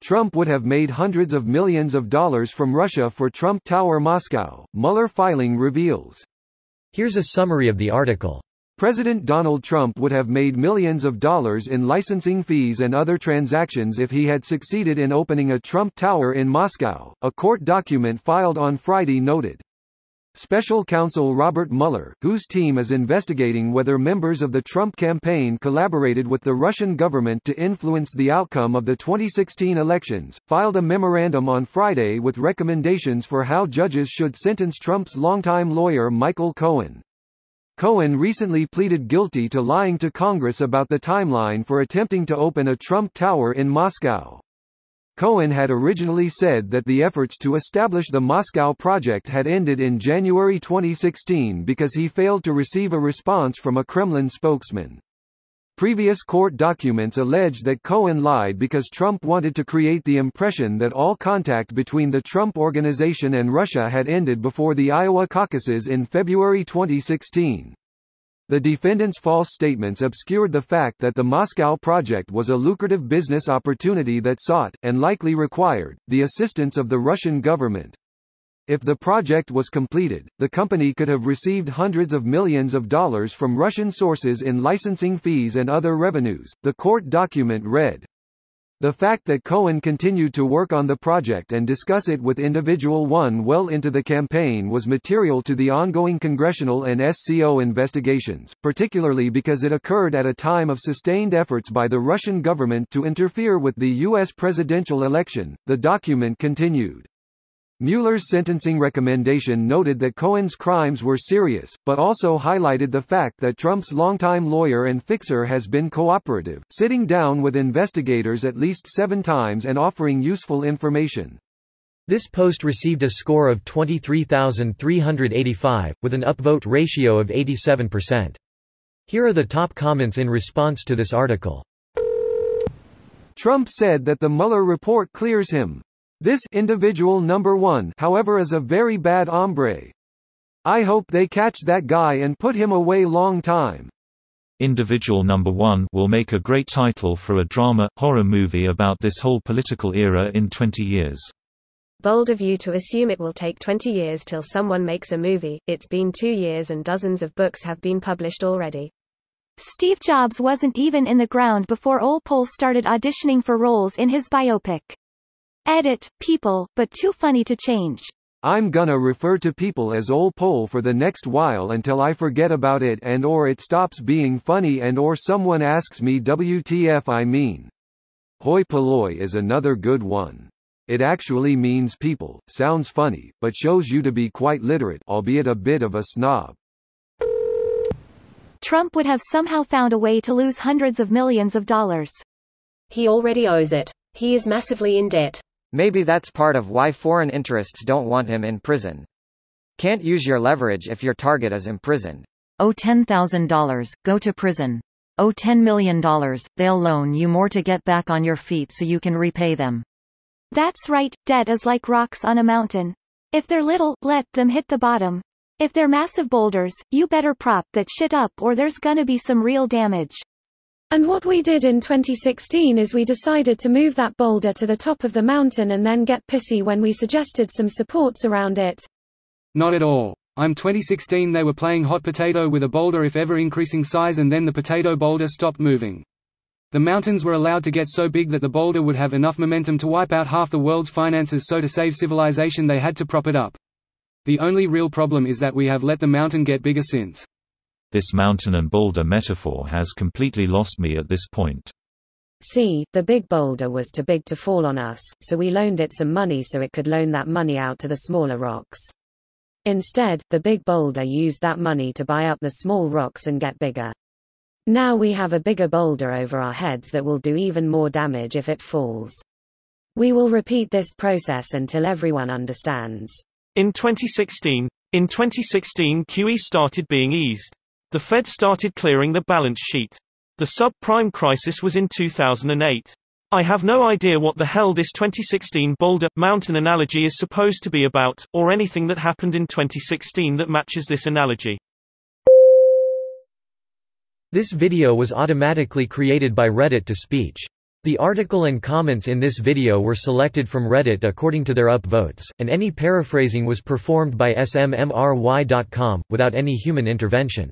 Trump would have made hundreds of millions of dollars from Russia for Trump Tower Moscow, Mueller filing reveals. Here's a summary of the article. President Donald Trump would have made millions of dollars in licensing fees and other transactions if he had succeeded in opening a Trump Tower in Moscow, a court document filed on Friday noted. Special counsel Robert Mueller, whose team is investigating whether members of the Trump campaign collaborated with the Russian government to influence the outcome of the 2016 elections, filed a memorandum on Friday with recommendations for how judges should sentence Trump's longtime lawyer Michael Cohen. Cohen recently pleaded guilty to lying to Congress about the timeline for attempting to open a Trump Tower in Moscow. Cohen had originally said that the efforts to establish the Moscow project had ended in January 2016 because he failed to receive a response from a Kremlin spokesman. Previous court documents allege that Cohen lied because Trump wanted to create the impression that all contact between the Trump Organization and Russia had ended before the Iowa caucuses in February 2016. The defendant's false statements obscured the fact that the Moscow project was a lucrative business opportunity that sought, and likely required, the assistance of the Russian government. If the project was completed, the company could have received hundreds of millions of dollars from Russian sources in licensing fees and other revenues, the court document read. The fact that Cohen continued to work on the project and discuss it with individual one well into the campaign was material to the ongoing congressional and SCO investigations, particularly because it occurred at a time of sustained efforts by the Russian government to interfere with the U.S. presidential election, the document continued. Mueller's sentencing recommendation noted that Cohen's crimes were serious, but also highlighted the fact that Trump's longtime lawyer and fixer has been cooperative, sitting down with investigators at least 7 times and offering useful information. This post received a score of 23,385, with an upvote ratio of 87%. Here are the top comments in response to this article. Trump said that the Mueller report clears him. This individual number one, however, is a very bad hombre. I hope they catch that guy and put him away long time. Individual number one will make a great title for a drama, horror movie about this whole political era in 20 years. Bold of you to assume it will take 20 years till someone makes a movie. It's been 2 years and dozens of books have been published already. Steve Jobs wasn't even in the ground before Old Pol started auditioning for roles in his biopic. Edit, people, but too funny to change. I'm gonna refer to people as Old Pol for the next while until I forget about it and or it stops being funny and or someone asks me WTF I mean. Hoi polloi is another good one. It actually means people, sounds funny, but shows you to be quite literate, albeit a bit of a snob. Trump would have somehow found a way to lose hundreds of millions of dollars. He already owes it. He is massively in debt. Maybe that's part of why foreign interests don't want him in prison. Can't use your leverage if your target is imprisoned. Owe $10,000, go to prison. Owe $10 million, they'll loan you more to get back on your feet so you can repay them. That's right, debt is like rocks on a mountain. If they're little, let them hit the bottom. If they're massive boulders, you better prop that shit up or there's gonna be some real damage. And what we did in 2016 is we decided to move that boulder to the top of the mountain and then get pissy when we suggested some supports around it. Not at all. I'm 2016 they were playing hot potato with a boulder if ever increasing size and then the potato boulder stopped moving. The mountains were allowed to get so big that the boulder would have enough momentum to wipe out half the world's finances, so to save civilization they had to prop it up. The only real problem is that we have let the mountain get bigger since. This mountain and boulder metaphor has completely lost me at this point. See, the big boulder was too big to fall on us, so we loaned it some money so it could loan that money out to the smaller rocks. Instead, the big boulder used that money to buy up the small rocks and get bigger. Now we have a bigger boulder over our heads that will do even more damage if it falls. We will repeat this process until everyone understands. In 2016, QE started being eased. The Fed started clearing the balance sheet. The subprime crisis was in 2008. I have no idea what the hell this 2016 boulder-mountain analogy is supposed to be about, or anything that happened in 2016 that matches this analogy. This video was automatically created by Reddit to Speech. The article and comments in this video were selected from Reddit according to their upvotes, and any paraphrasing was performed by smmry.com, without any human intervention.